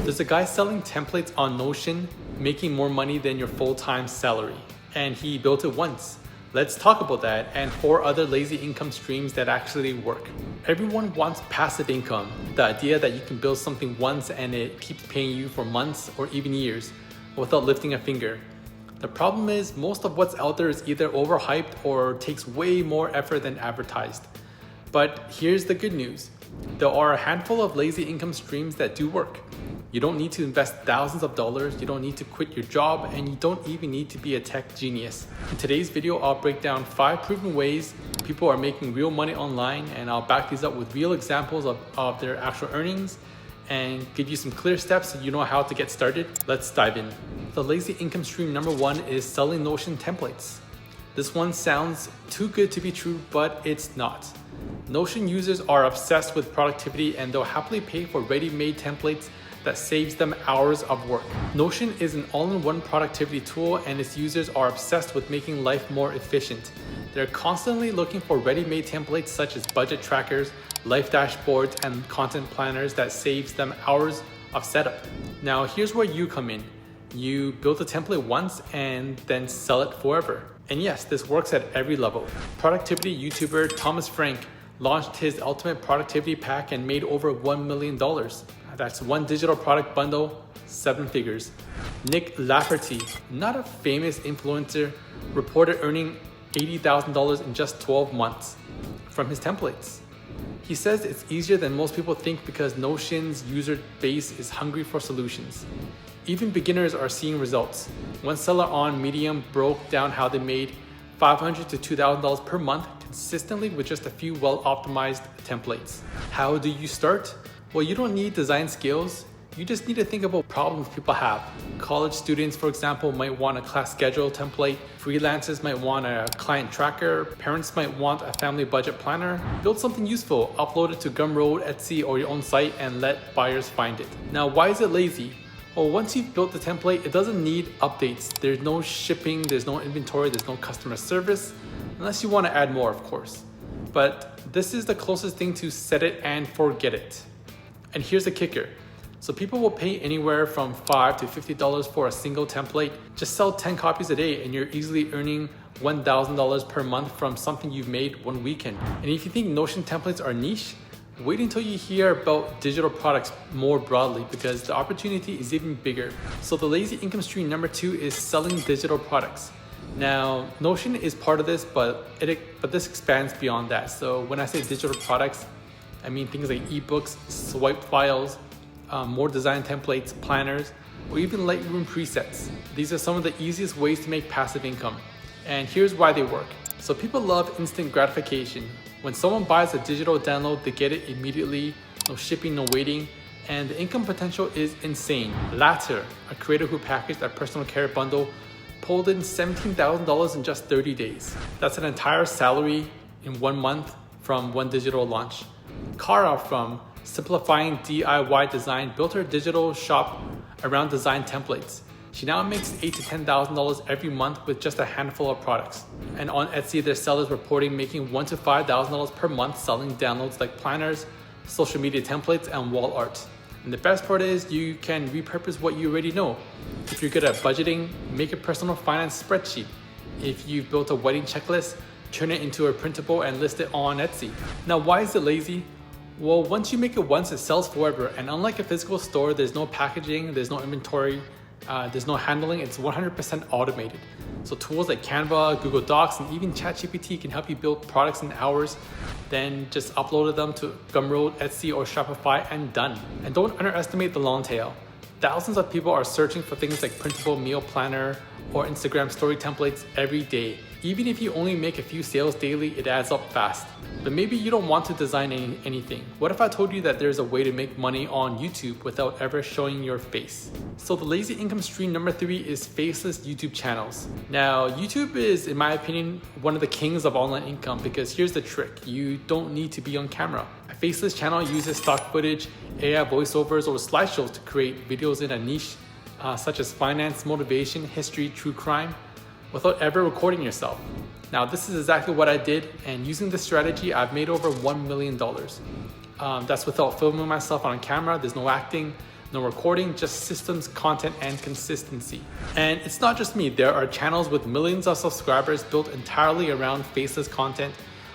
There's a guy selling templates on Notion, making more money than your full-time salary. And he built it once. Let's talk about that and 4 other lazy income streams that actually work. Everyone wants passive income, the idea that you can build something once and it keeps paying you for months or even years without lifting a finger. The problem is most of what's out there is either overhyped or takes way more effort than advertised. But here's the good news. There are a handful of lazy income streams that do work. You don't need to invest thousands of dollars, you don't need to quit your job, and you don't even need to be a tech genius. In today's video, I'll break down 5 proven ways people are making real money online, and I'll back these up with real examples of their actual earnings and give you some clear steps so you know how to get started. Let's dive in. The lazy income stream number 1 is selling Notion templates. This one sounds too good to be true, but it's not. Notion users are obsessed with productivity and they'll happily pay for ready-made templates that saves them hours of work. Notion is an all-in-one productivity tool and its users are obsessed with making life more efficient. They're constantly looking for ready-made templates such as budget trackers, life dashboards, and content planners that saves them hours of setup. Now here's where you come in. You build a template once and then sell it forever. And yes, this works at every level. Productivity YouTuber Thomas Frank launched his ultimate productivity pack and made over $1 million. That's one digital product bundle, 7 figures. Nick Lafferty, not a famous influencer, reported earning $80,000 in just 12 months from his templates. He says it's easier than most people think because Notion's user base is hungry for solutions. Even beginners are seeing results. One seller on Medium broke down how they made $500 to $2,000 per month consistently with just a few well-optimized templates. How do you start? Well, you don't need design skills. You just need to think about problems people have. College students, for example, might want a class schedule template. Freelancers might want a client tracker. Parents might want a family budget planner. Build something useful, upload it to Gumroad, Etsy, or your own site and let buyers find it. Now, why is it lazy? Well, once you've built the template, it doesn't need updates. There's no shipping, there's no inventory, there's no customer service, unless you want to add more, of course. But this is the closest thing to set it and forget it. And here's the kicker. So people will pay anywhere from $5 to $50 for a single template. Just sell 10 copies a day and you're easily earning $1,000 per month from something you've made one weekend. And if you think Notion templates are niche, wait until you hear about digital products more broadly because the opportunity is even bigger. So the lazy income stream number 2 is selling digital products. Now, Notion is part of this, but this expands beyond that. So when I say digital products, I mean things like ebooks, swipe files, more design templates, planners, or even Lightroom presets. These are some of the easiest ways to make passive income. And here's why they work. So people love instant gratification. When someone buys a digital download, they get it immediately, no shipping, no waiting, and the income potential is insane. Latter, a creator who packaged a personal care bundle, pulled in $17,000 in just 30 days. That's an entire salary in 1 month from one digital launch. Kara from Simplifying DIY Design built her digital shop around design templates. She now makes $8,000 to $10,000 every month with just a handful of products. And on Etsy, their sellers reporting making $1,000 to $5,000 per month selling downloads like planners, social media templates, and wall art. And the best part is you can repurpose what you already know. If you're good at budgeting, make a personal finance spreadsheet. If you've built a wedding checklist, turn it into a printable and list it on Etsy. Now, why is it lazy? Well, once you make it once, it sells forever. And unlike a physical store, there's no packaging, there's no inventory, there's no handling, it's 100% automated. So tools like Canva, Google Docs, and even ChatGPT can help you build products in hours. Then just upload them to Gumroad, Etsy, or Shopify and done. And don't underestimate the long tail. Thousands of people are searching for things like printable meal planner or Instagram story templates every day. Even if you only make a few sales daily, it adds up fast. But maybe you don't want to design anything. What if I told you that there's a way to make money on YouTube without ever showing your face? So the lazy income stream number 3 is faceless YouTube channels. Now, YouTube is, in my opinion, one of the kings of online income because here's the trick. You don't need to be on camera. A faceless channel uses stock footage, AI voiceovers, or slideshows to create videos in a niche such as finance, motivation, history, true crime, without ever recording yourself. Now, this is exactly what I did, and using this strategy, I've made over $1 million. That's without filming myself on camera. There's no acting, No recording, just systems, content, and consistency. And it's not just me. There are channels with millions of subscribers built entirely around faceless content.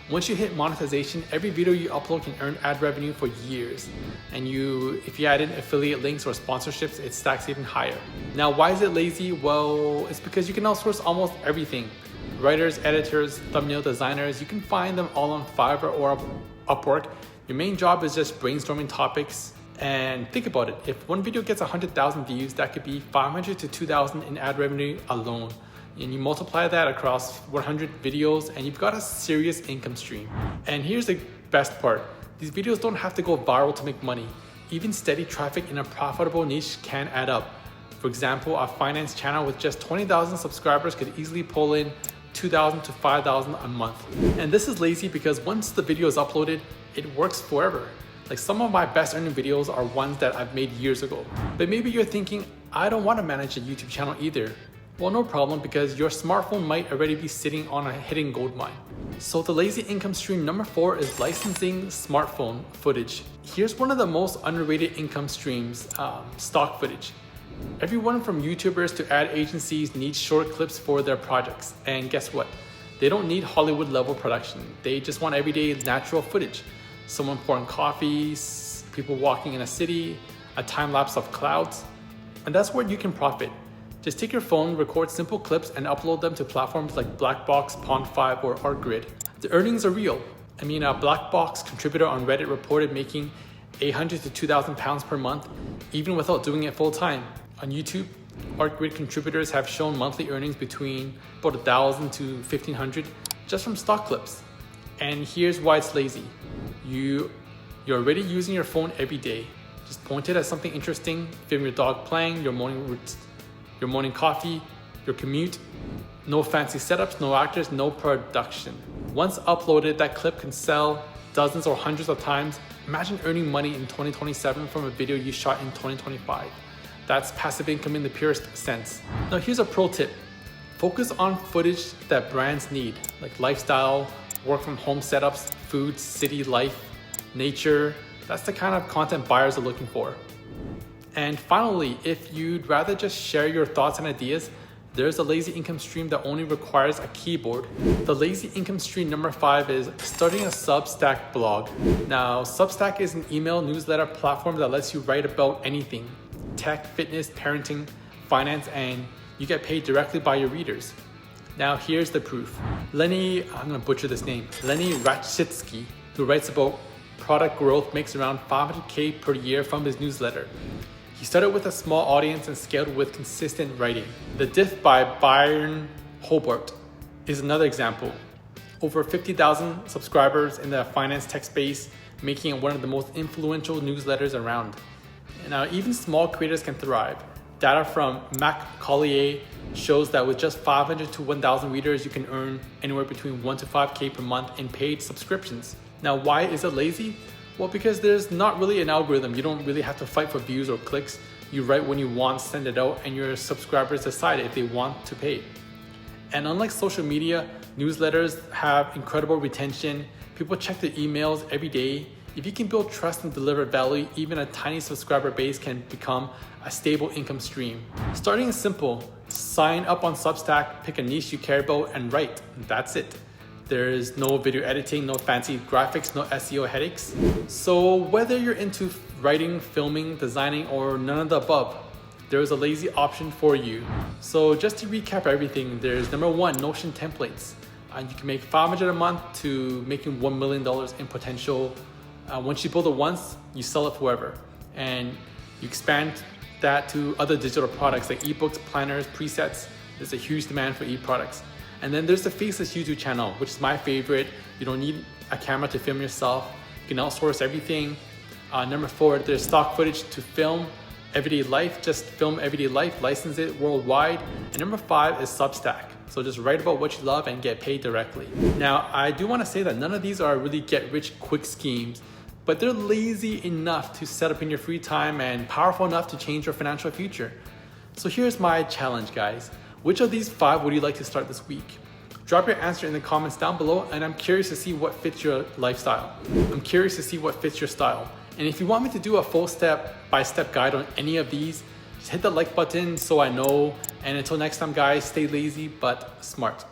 Once you hit monetization, every video you upload can earn ad revenue for years. And if you add in affiliate links or sponsorships, it stacks even higher. Now, why is it lazy? Well, it's because you can outsource almost everything. Writers, editors, thumbnail designers, you can find them all on Fiverr or Upwork. Your main job is just brainstorming topics. And think about it, if one video gets 100,000 views, that could be 500 to 2,000 in ad revenue alone. And you multiply that across 100 videos and you've got a serious income stream. And here's the best part. These videos don't have to go viral to make money. Even steady traffic in a profitable niche can add up. For example, a finance channel with just 20,000 subscribers could easily pull in 2,000 to 5,000 a month. And this is lazy because once the video is uploaded, it works forever. Like some of my best earning videos are ones that I've made years ago. But maybe you're thinking, I don't want to manage a YouTube channel either. Well, no problem, because your smartphone might already be sitting on a hidden gold mine. So the lazy income stream number 4 is licensing smartphone footage. Here's one of the most underrated income streams, stock footage. Everyone from YouTubers to ad agencies needs short clips for their projects. And guess what? They don't need Hollywood level production. They just want everyday natural footage. Someone pouring coffee, people walking in a city, a time lapse of clouds. And that's where you can profit. Just take your phone, record simple clips, and upload them to platforms like Blackbox, Pond5, or ArtGrid. The earnings are real. I mean, a Blackbox contributor on Reddit reported making 800 to 2,000 pounds per month, even without doing it full time. On YouTube, ArtGrid contributors have shown monthly earnings between about 1,000 to 1,500 just from stock clips. And here's why it's lazy. You're already using your phone every day. Just point it at something interesting, film your dog playing, your morning coffee, your commute. No fancy setups, no actors, no production. Once uploaded, that clip can sell dozens or hundreds of times. Imagine earning money in 2027 from a video you shot in 2025. That's passive income in the purest sense. Now here's a pro tip. Focus on footage that brands need, like lifestyle, work from home setups, food, city life, nature. That's the kind of content buyers are looking for. And finally, if you'd rather just share your thoughts and ideas, there's a lazy income stream that only requires a keyboard. The lazy income stream number 5 is starting a Substack blog. Now, Substack is an email newsletter platform that lets you write about anything: tech, fitness, parenting, finance, and you get paid directly by your readers. Now, here's the proof. Lenny, I'm gonna butcher this name, Lenny Rachitsky, who writes about product growth, makes around $500K per year from his newsletter. He started with a small audience and scaled with consistent writing. The Diff by Byron Hobart is another example. Over 50,000 subscribers in the finance tech space, making it one of the most influential newsletters around. Now, even small creators can thrive. Data from Mac Collier shows that with just 500 to 1,000 readers, you can earn anywhere between 1 to 5K per month in paid subscriptions. Now, why is it lazy? Well, because there's not really an algorithm. You don't really have to fight for views or clicks. You write when you want, send it out, and your subscribers decide if they want to pay. And unlike social media, newsletters have incredible retention. People check their emails every day. If you can build trust and deliver value, even a tiny subscriber base can become a stable income stream. Starting is simple. Sign up on Substack, pick a niche you care about, and write. That's it. There is no video editing, no fancy graphics, no SEO headaches. So whether you're into writing, filming, designing, or none of the above, there is a lazy option for you. So just to recap everything, there's number 1, Notion templates. You can make $500 a month to making $1 million in potential. Once you build it once, you sell it forever. And you expand that to other digital products like ebooks, planners, presets. There's a huge demand for e-products. And then there's the Faceless YouTube channel, which is my favorite. You don't need a camera to film yourself. You can outsource everything. Number 4, there's stock footage to film everyday life. Just film everyday life, license it worldwide. And number 5 is Substack. So just write about what you love and get paid directly. Now, I do want to say that none of these are really get-rich-quick schemes, but they're lazy enough to set up in your free time and powerful enough to change your financial future. So here's my challenge, guys. Which of these 5 would you like to start this week? Drop your answer in the comments down below, and I'm curious to see what fits your lifestyle. I'm curious to see what fits your style. And if you want me to do a full step-by-step guide on any of these, just hit the like button so I know. And until next time guys, stay lazy but smart.